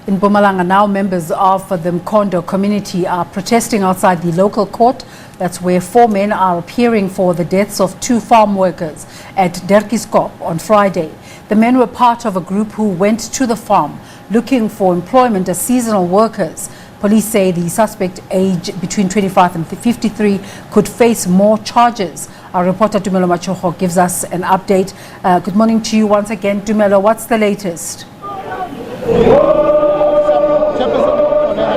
In Mpumalanga now, members of the Mkhondo community are protesting outside the local court. That's where 4 men are appearing for the deaths of 2 farm workers at Dirkieskop on Friday. The men were part of a group who went to the farm looking for employment as seasonal workers. Police say the suspect, aged between 25 and 53, could face more charges. Our reporter Tumelo Machogo gives us an update. Good morning to you once again, Tumelo. What's the latest?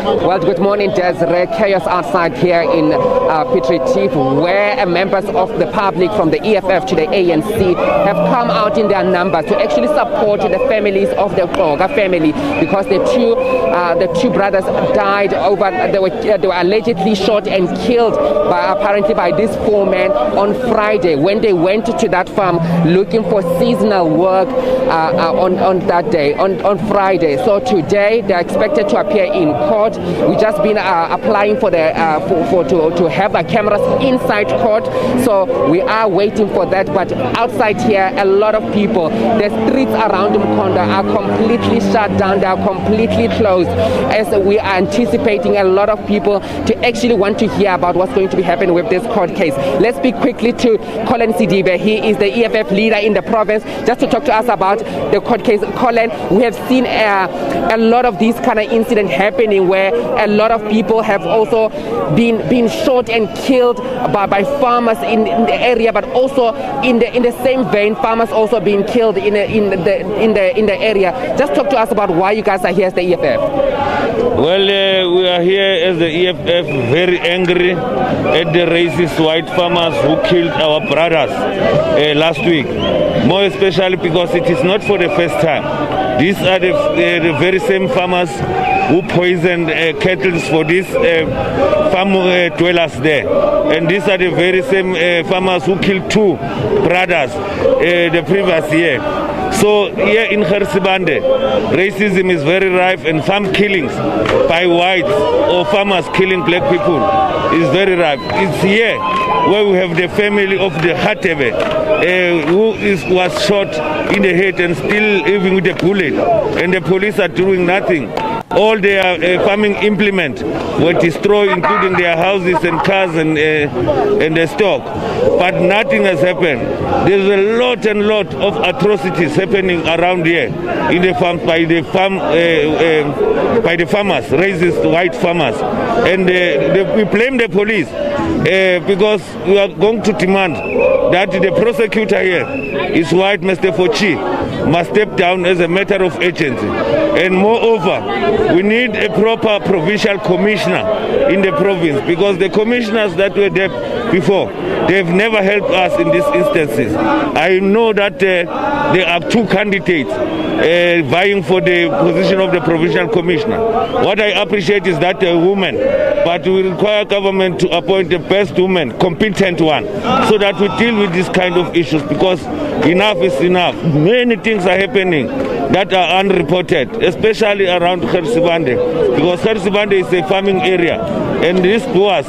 Well, good morning, Desiree. Chaos outside here in Pitritif, where members of the public from the EFF to the ANC have come out in their numbers to actually support the families of the Mkhondo family, because the two brothers died over. They were allegedly shot and killed apparently by these 4 men on Friday when they went to that farm looking for seasonal work on that day, on Friday. So today they are expected to appear in court. We've just been applying for the to have the cameras inside court, so we are waiting for that. But outside here, a lot of people, the streets around Mkhondo are completely shut down. They are completely closed, as we are anticipating a lot of people to actually want to hear about what's going to be happening with this court case. Let's speak quickly to Colin Sidibe. He is the EFF leader in the province, just to talk to us about the court case. Colin, we have seen a lot of these kind of incidents happening where a lot of people have also been shot and killed by farmers in the area, but also in the same vein, farmers also being killed in the area. Just talk to us about why you guys are here as the EFF. Well, we are here as the EFF very angry at the racist white farmers who killed our brothers last week. More especially because it is not for the first time. These are the very same farmers who poisoned cattle for these farm dwellers there. And these are the very same farmers who killed 2 brothers the previous year. So here in Gersibande, racism is very rife, and farm killings by whites or farmers killing black people is very rife. It's here where we have the family of the Hatebe who was shot in the head and still living with a bullet, and the police are doing nothing. All their farming implements were destroyed, including their houses and cars and their stock. But nothing has happened. There's a lot of atrocities happening around here in the farm by the farmers, racist white farmers, and we blame the police because we are going to demand that the prosecutor here is white, Mr. Fochi, must step down as a matter of urgency. And moreover, we need a proper provincial commissioner in the province, because the commissioners that were there before, they've never helped us in these instances. I know that there are 2 candidates vying for the position of the provincial commissioner. What I appreciate is that a woman, but we require government to appoint the best woman, competent one, so that we deal with this kind of issues, because enough is enough. Many things are happening that are unreported, especially around Gersibande, because Gersibande is a farming area, and these boers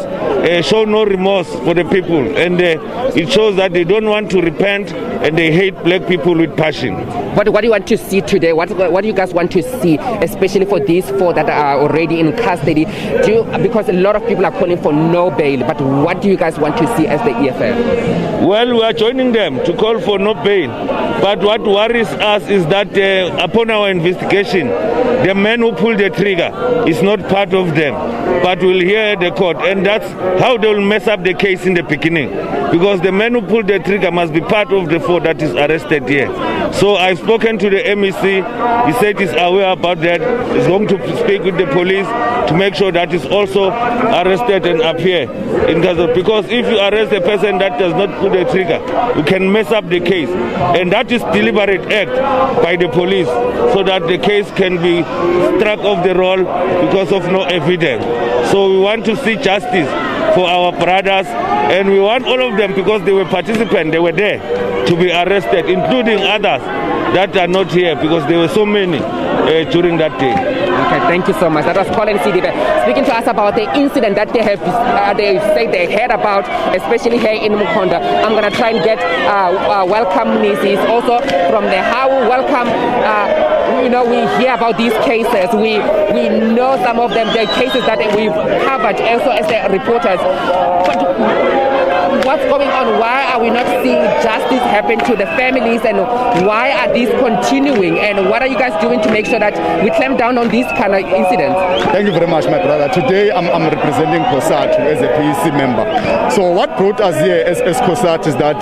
show no remorse for the people, and it shows that they don't want to repent, and they hate black people with passion. What do you want to see today? What do you guys want to see, especially for these 4 that are already in custody? Because a lot of people are calling for no bail, but what do you guys want to see as the EFF? Well, we are joining them to call for no bail, but what worries us is that upon our investigation, the man who pulled the trigger is not part of them, but will hear the court, and that's how they will mess up the case in the beginning, because the man who pulled the trigger must be part of the 4 that is arrested here. So I've spoken to the MEC. He said he's aware about that. He's going to speak with the police to make sure that is also arrested and appear in Gaza. Because if you arrest a person that does not pull the trigger, you can mess up the case, and that is deliberate act by the police, so that the case can be struck off the roll because of no evidence. So we want to see justice for our brothers, and we want all of them, because they were participants, they were there, to be arrested, including others that are not here, because there were so many during that day. Okay, thank you so much. That was Colin Sidibe speaking to us about the incident that they say they heard about, especially here in Mkhondo. I'm going to try and get welcome Mrs. also from the How. Welcome. you know, we hear about these cases. We know some of them. They're cases that we've covered also as the reporters. But what's going on? Why are we not seeing justice happen to the families, and why are these continuing? And what are you guys doing to make sure that we clamp down on these kind of incidents? Thank you very much, my brother. Today I'm representing COSATU as a PEC member. So what brought us here as COSATU is that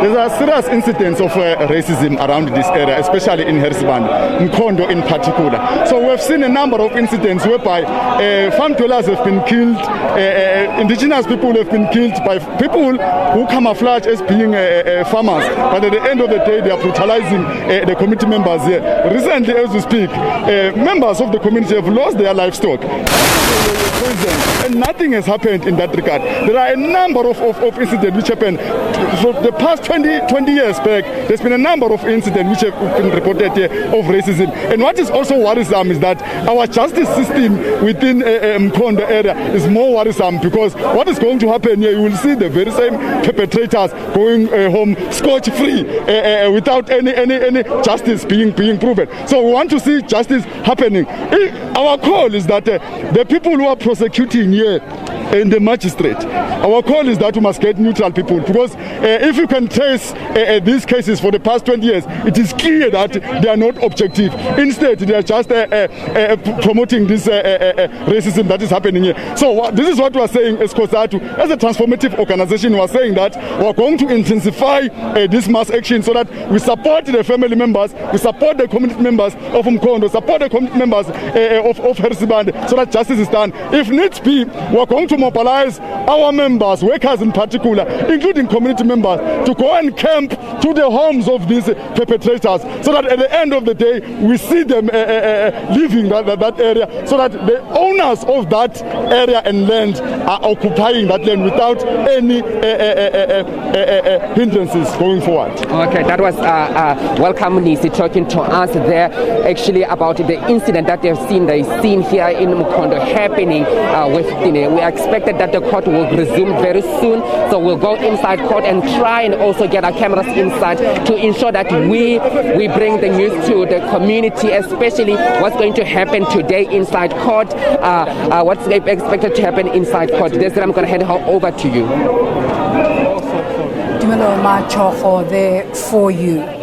there are serious incidents of racism around this area, especially in Harrisburg, Mkhondo in particular. So we've seen a number of incidents whereby farm dwellers have been killed, indigenous people have been killed by people who camouflage as being farmers, but at the end of the day they are brutalizing the community members here. Recently, as we speak, members of the community have lost their livestock. And nothing has happened in that regard. There are a number of incidents which happened for the past 20 years back. There's been a number of incidents which have been reported here of racism. And what is also worrisome is that our justice system within Mkhondo area is more worrisome, because what is going to happen here, you will see the very same perpetrators going home scotch-free without any justice being proven. So we want to see justice happening. Our call is that the people who are prosecuting here and the magistrate, our call is that we must get neutral people, because if you can trace these cases for the past 20 years, it is clear that they are not objective. Instead, they are just promoting this racism that is happening here. So this is what we are saying as COSATU. As a transformative organization, we are saying that we are going to intensify this mass action so that we support the family members, we support the community members of Mkhondo, support the community members of Harrisburg, so that justice is done. If needs be, we are going to mobilize our members, workers in particular, including community members, to go and camp to the homes of these perpetrators, so that at the end of the day we see them leaving that area, so that the owners of that area and land are occupying that land without any hindrances going forward. Okay, that was welcome Nisi talking to us there actually about the incident that they've seen here in Mkhondo happening with Dine. We expected that the court will resume very soon, so we'll go inside court and try and also get our cameras inside to ensure that we bring the news to the community, especially what's going to happen today inside court, what's expected to happen inside court. Desiree, I'm going to hand over to you. Tumelo Machogo there for you.